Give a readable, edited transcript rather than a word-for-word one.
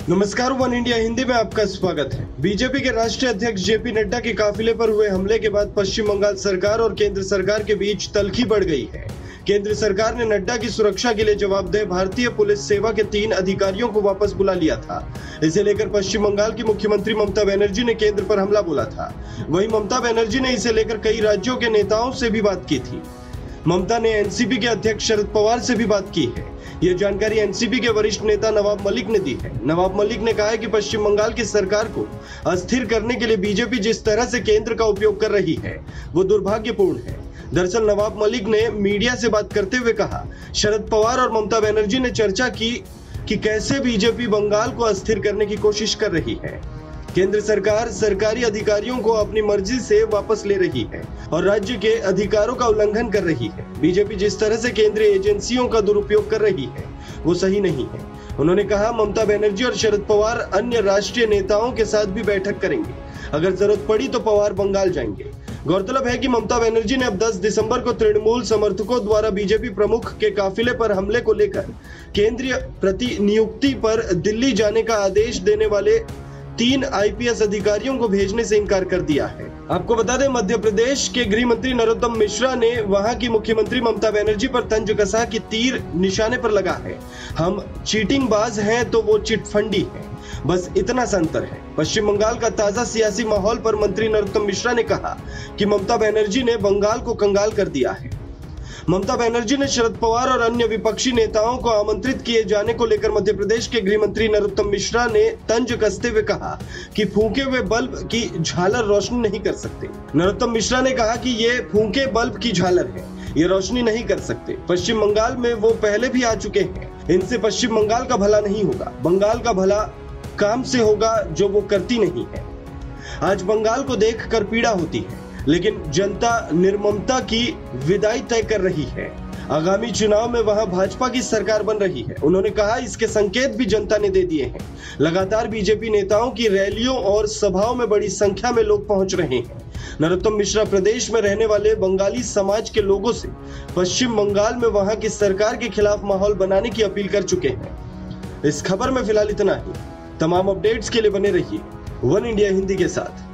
नमस्कार, one India Hindi में आपका स्वागत है। बीजेपी के राष्ट्रीय अध्यक्ष जेपी नड्डा के काफिले पर हुए हमले के बाद पश्चिम बंगाल सरकार और केंद्र सरकार के बीच तल्खी बढ़ गई है। केंद्र सरकार ने नड्डा की सुरक्षा के लिए जवाबदेह भारतीय पुलिस सेवा के 3 अधिकारियों को वापस बुला लिया था। इसे लेकर पश्चिम बंगाल की मुख्यमंत्री ममता बनर्जी ने केंद्र पर हमला बोला था। वहीं ममता बनर्जी ने इसे लेकर कई राज्यों के नेताओं से भी बात की थी। ममता ने एनसीपी के अध्यक्ष शरद पवार से भी बात की है। यह जानकारी एनसीपी के वरिष्ठ नेता नवाब मलिक ने दी है। नवाब मलिक ने कहा है कि पश्चिम बंगाल की सरकार को अस्थिर करने के लिए बीजेपी जिस तरह से केंद्र का उपयोग कर रही है वो दुर्भाग्यपूर्ण है। दरअसल नवाब मलिक ने मीडिया से बात करते हुए कहा, शरद पवार और ममता बनर्जी ने चर्चा की कि कैसे बीजेपी बंगाल को अस्थिर करने की कोशिश कर रही है। केंद्र सरकार सरकारी अधिकारियों को अपनी मर्जी से वापस ले रही है और राज्य के अधिकारों का उल्लंघन कर रही है। बीजेपी जिस तरह से केंद्रीय एजेंसियों का दुरुपयोग कर रही है वो सही नहीं है। उन्होंने कहा, ममता बनर्जी और शरद पवार अन्य राष्ट्रीय नेताओं के साथ भी बैठक करेंगे। अगर जरूरत पड़ी तो पवार बंगाल जाएंगे। गौरतलब है कि ममता बनर्जी ने अब 10 दिसंबर को तृणमूल समर्थकों द्वारा बीजेपी प्रमुख के काफिले पर हमले को लेकर केंद्रीय प्रतिनियुक्ति पर दिल्ली जाने का आदेश देने वाले 3 आईपीएस अधिकारियों को भेजने से इनकार कर दिया है। आपको बता दें, मध्य प्रदेश के गृह मंत्री नरोत्तम मिश्रा ने वहां की मुख्यमंत्री ममता बनर्जी पर तंज कसा कि तीर निशाने पर लगा है। हम चीटिंग बाज हैं तो वो चिटफंडी है, बस इतना सा अंतर है। पश्चिम बंगाल का ताजा सियासी माहौल पर मंत्री नरोत्तम मिश्रा ने कहा कि ममता बनर्जी ने बंगाल को कंगाल कर दिया है। ममता बनर्जी ने शरद पवार और अन्य विपक्षी नेताओं को आमंत्रित किए जाने को लेकर मध्य प्रदेश के गृह मंत्री नरोत्तम मिश्रा ने तंज कसते हुए कहा कि फूंके हुए बल्ब की झालर रोशनी नहीं कर सकते। नरोत्तम मिश्रा ने कहा कि ये फूंके बल्ब की झालर है, ये रोशनी नहीं कर सकते। पश्चिम बंगाल में वो पहले भी आ चुके हैं, इनसे पश्चिम बंगाल का भला नहीं होगा। बंगाल का भला काम से होगा जो वो करती नहीं है। आज बंगाल को देखकर पीड़ा होती है, लेकिन जनता निर्ममता की विदाई तय कर रही है। आगामी चुनाव में वहां भाजपा की सरकार बन रही है। उन्होंने कहा, इसके संकेत भी जनता ने दे दिए हैं। लगातार बीजेपी नेताओं की रैलियों और सभाओं में बड़ी संख्या में लोग पहुंच रहे हैं। नरोत्तम मिश्रा प्रदेश में रहने वाले बंगाली समाज के लोगों से पश्चिम बंगाल में वहां की सरकार के खिलाफ माहौल बनाने की अपील कर चुके हैं। इस खबर में फिलहाल इतना ही। तमाम अपडेट्स के लिए बने रहिए वन इंडिया हिंदी के साथ।